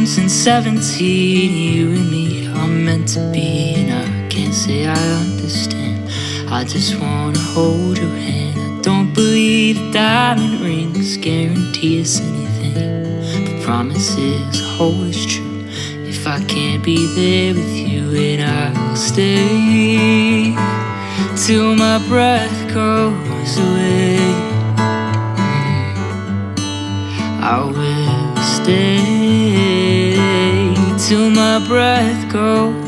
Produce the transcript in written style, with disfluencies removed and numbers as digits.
since 17. You and me are meant to be, and I can't say I understand. I just wanna hold your hand. I don't believe that diamond rings guarantee us anything, but promises are always true. If I can't be there with you, then I'll stay till my breath goes away. I will stay till my breath goes